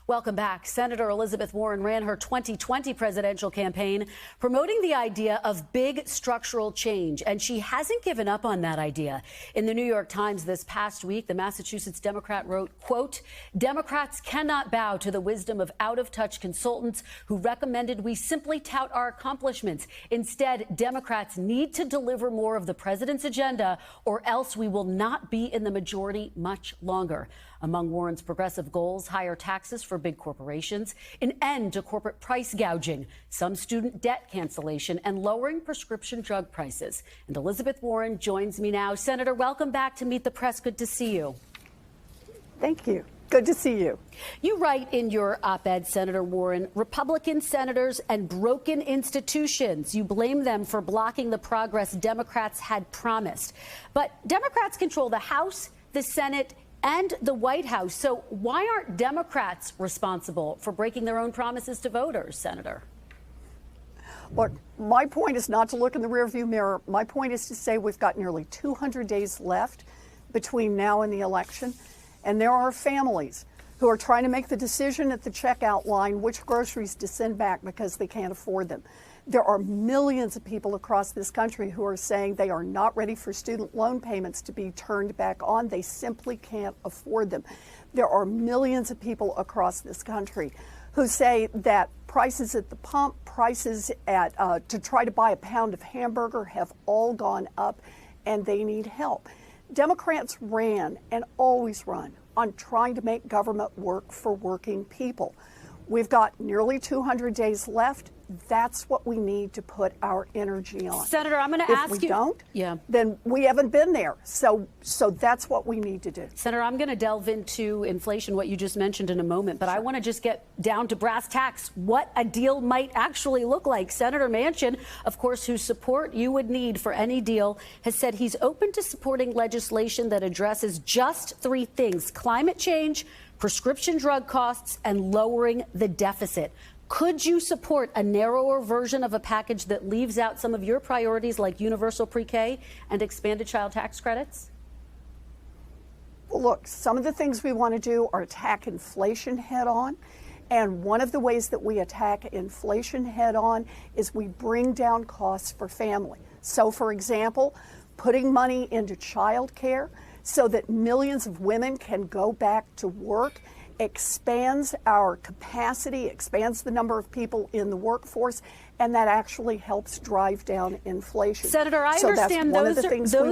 Welcome back. Senator Elizabeth Warren ran her 2020 presidential campaign promoting the idea of big structural change, and she hasn't given up on that idea. In the New York Times this past week, the Massachusetts Democrat wrote, quote, "Democrats cannot bow to the wisdom of out-of-touch consultants who recommended we simply tout our accomplishments. Instead, Democrats need to deliver more of the president's agenda, or else we will not be in the majority much longer." Among Warren's progressive goals, higher taxes for big corporations, an end to corporate price gouging, some student debt cancellation, and lowering prescription drug prices. And Elizabeth Warren joins me now. Senator, welcome back to Meet the Press. Good to see you. Thank you. Good to see you. You write in your op-ed, Senator Warren, Republican senators and broken institutions. You blame them for blocking the progress Democrats had promised. But Democrats control the House, the Senate, and the White House. So why aren't Democrats responsible for breaking their own promises to voters, Senator? Look, my point is not to look in the rearview mirror. My point is to say we've got nearly 200 days left between now and the election. And there are families who are trying to make the decision at the checkout line which groceries to send back because they can't afford them. There are millions of people across this country who are saying they are not ready for student loan payments to be turned back on. They simply can't afford them. There are millions of people across this country who say that prices at the pump, prices at to try to buy a pound of hamburger have all gone up, and they need help. Democrats ran and always run on trying to make government work for working people. We've got nearly 200 days left. That's what we need to put our energy on. Senator, I'm going to ask you. If we don't, then we haven't been there. So that's what we need to do. Senator, I'm going to delve into inflation, what you just mentioned, in a moment. But I want to just get down to brass tacks, what a deal might actually look like. Senator Manchin, of course, whose support you would need for any deal, has said he's open to supporting legislation that addresses just three things: climate change, prescription drug costs, and lowering the deficit. Could you support a narrower version of a package that leaves out some of your priorities like universal pre-K and expanded child tax credits? Well, look, some of the things we want to do are attack inflation head on. And one of the ways that we attack inflation head on is we bring down costs for family. So, for example, putting money into child care so that millions of women can go back to work expands our capacity, expands the number of people in the workforce, and that actually helps drive down inflation. Senator, I understand those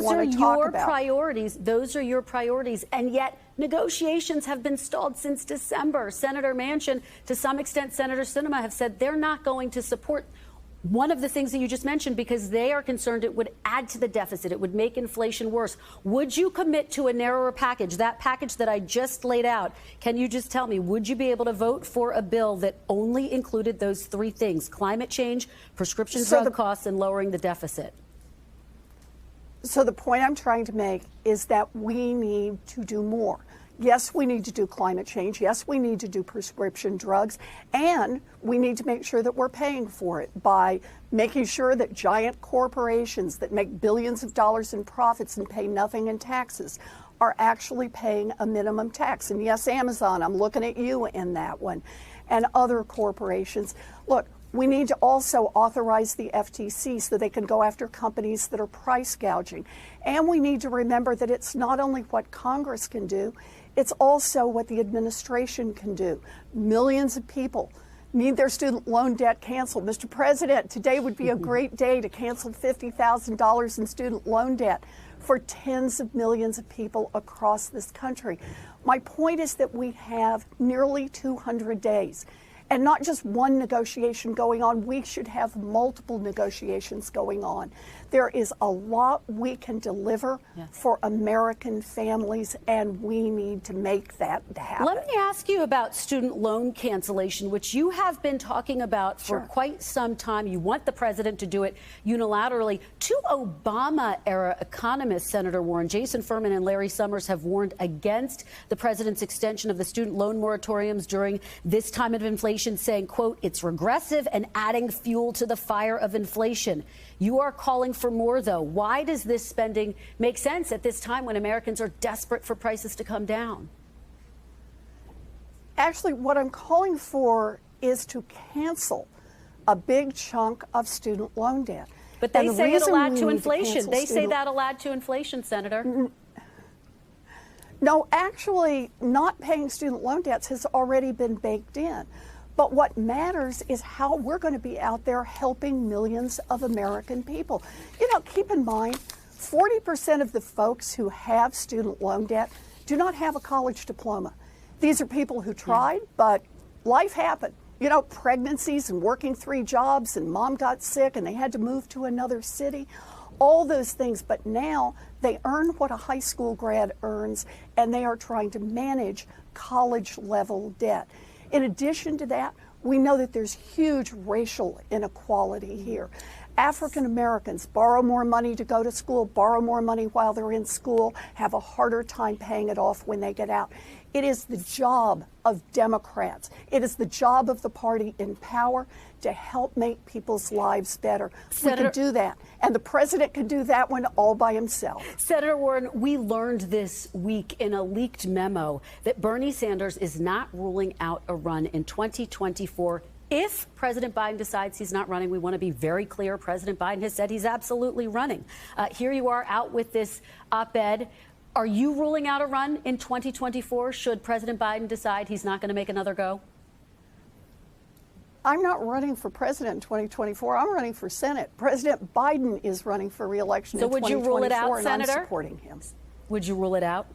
are your priorities. Those are your priorities. And yet negotiations have been stalled since December. Senator Manchin, to some extent, Senator Sinema have said they're not going to support one of the things that you just mentioned because they are concerned it would add to the deficit. It would make inflation worse. Would you commit to a narrower package, that package that I just laid out? Can you just tell me, would you be able to vote for a bill that only included those three things: climate change, prescription drug costs, and lowering the deficit? So the point I'm trying to make is that we need to do more. Yes, we need to do climate change. Yes, we need to do prescription drugs. And we need to make sure that we're paying for it by making sure that giant corporations that make billions of dollars in profits and pay nothing in taxes are actually paying a minimum tax. And yes, Amazon, I'm looking at you in that one, and other corporations. Look, we need to also authorize the FTC so they can go after companies that are price gouging. And we need to remember that it's not only what Congress can do, it's also what the administration can do. Millions of people need their student loan debt canceled. Mr. President, today would be a great day to cancel $50,000 in student loan debt for tens of millions of people across this country. My point is that we have nearly 200 days. And not just one negotiation going on. We should have multiple negotiations going on. There is a lot we can deliver for American families, and we need to make that happen. Let me ask you about student loan cancellation, which you have been talking about for quite some time. You want the president to do it unilaterally. Two Obama-era economists, Senator Warren, Jason Furman and Larry Summers, have warned against the president's extension of the student loan moratoriums during this time of inflation, saying, quote, it's regressive and adding fuel to the fire of inflation. You are calling for more, though. Why does this spending make sense at this time when Americans are desperate for prices to come down? Actually, what I'm calling for is to cancel a big chunk of student loan debt. But they say it'll add to inflation. They say that'll add to inflation, Senator. No, actually, not paying student loan debts has already been baked in. But what matters is how we're going to be out there helping millions of American people. You know, keep in mind, 40% of the folks who have student loan debt do not have a college diploma. These are people who tried, but life happened. You know, pregnancies and working 3 jobs, and mom got sick and they had to move to another city. All those things, but now they earn what a high school grad earns, and they are trying to manage college level debt. In addition to that, we know that there's huge racial inequality here. African Americans borrow more money to go to school, borrow more money while they're in school, have a harder time paying it off when they get out. It is the job of Democrats. It is the job of the party in power to help make people's lives better. Senator, we can do that. And the president can do that one all by himself. Senator Warren, we learned this week in a leaked memo that Bernie Sanders is not ruling out a run in 2024. If President Biden decides he's not running, we want to be very clear. President Biden has said he's absolutely running. Here you are out with this op-ed. Are you ruling out a run in 2024 should President Biden decide he's not going to make another go? I'm not running for president in 2024. I'm running for Senate. President Biden is running for re-election in 2024. So would you rule it out, Senator? I'm supporting him. Would you rule it out?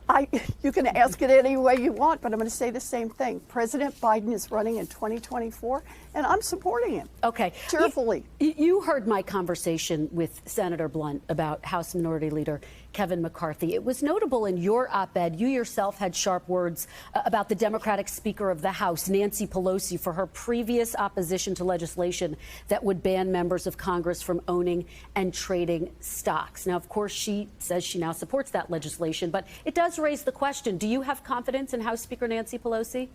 You can ask it any way you want, but I'm going to say the same thing. President Biden is running in 2024, and I'm supporting him. Okay. Cheerfully. You heard my conversation with Senator Blunt about House Minority Leader Kevin McCarthy. It was notable in your op-ed, you yourself had sharp words about the Democratic Speaker of the House, Nancy Pelosi, for her previous opposition to legislation that would ban members of Congress from owning and trading stocks. Now, of course, she says she now supports that legislation, but it does raise the question, do you have confidence in House Speaker Nancy Pelosi?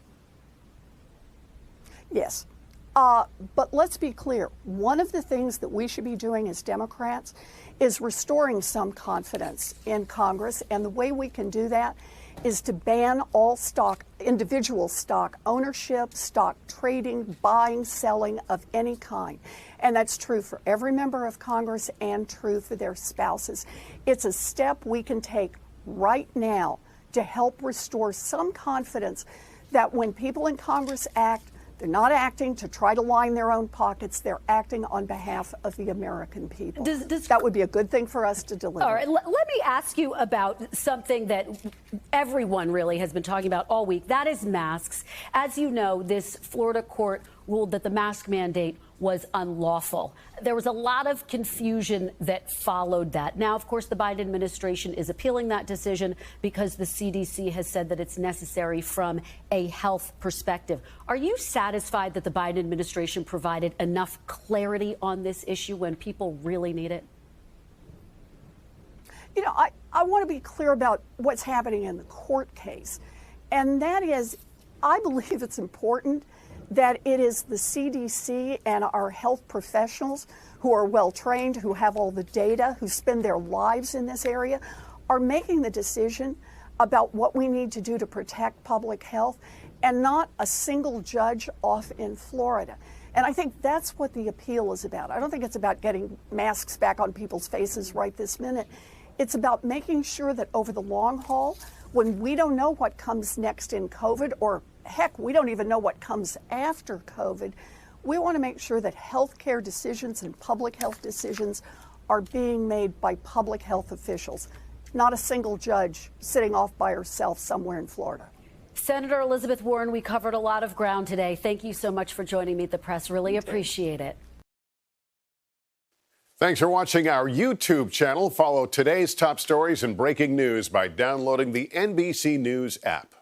Yes. But let's be clear. One of the things that we should be doing as Democrats is restoring some confidence in Congress. And the way we can do that is to ban all stock, individual stock ownership, stock trading, buying, selling of any kind. And that's true for every member of Congress and true for their spouses. It's a step we can take right now to help restore some confidence that when people in Congress act, they're not acting to try to line their own pockets. They're acting on behalf of the American people. That would be a good thing for us to deliver. All right, let me ask you about something that everyone really has been talking about all week. That is masks. As you know, this Florida court ruled that the mask mandate was unlawful. There was a lot of confusion that followed that. Now, of course, the Biden administration is appealing that decision because the CDC has said that it's necessary from a health perspective. Are you satisfied that the Biden administration provided enough clarity on this issue when people really need it? You know, I want to be clear about what's happening in the court case. And that is, I believe it's important that it is the CDC and our health professionals who are well trained, who have all the data, who spend their lives in this area, are making the decision about what we need to do to protect public health, and not a single judge off in Florida. And I think that's what the appeal is about. I don't think it's about getting masks back on people's faces right this minute. It's about making sure that over the long haul, when we don't know what comes next in COVID, or heck, we don't even know what comes after COVID, we want to make sure that healthcare decisions and public health decisions are being made by public health officials, not a single judge sitting off by herself somewhere in Florida. Senator Elizabeth Warren, we covered a lot of ground today. Thank you so much for joining me at the press. Really appreciate it. Thanks for watching our YouTube channel. Follow today's top stories and breaking news by downloading the NBC News app.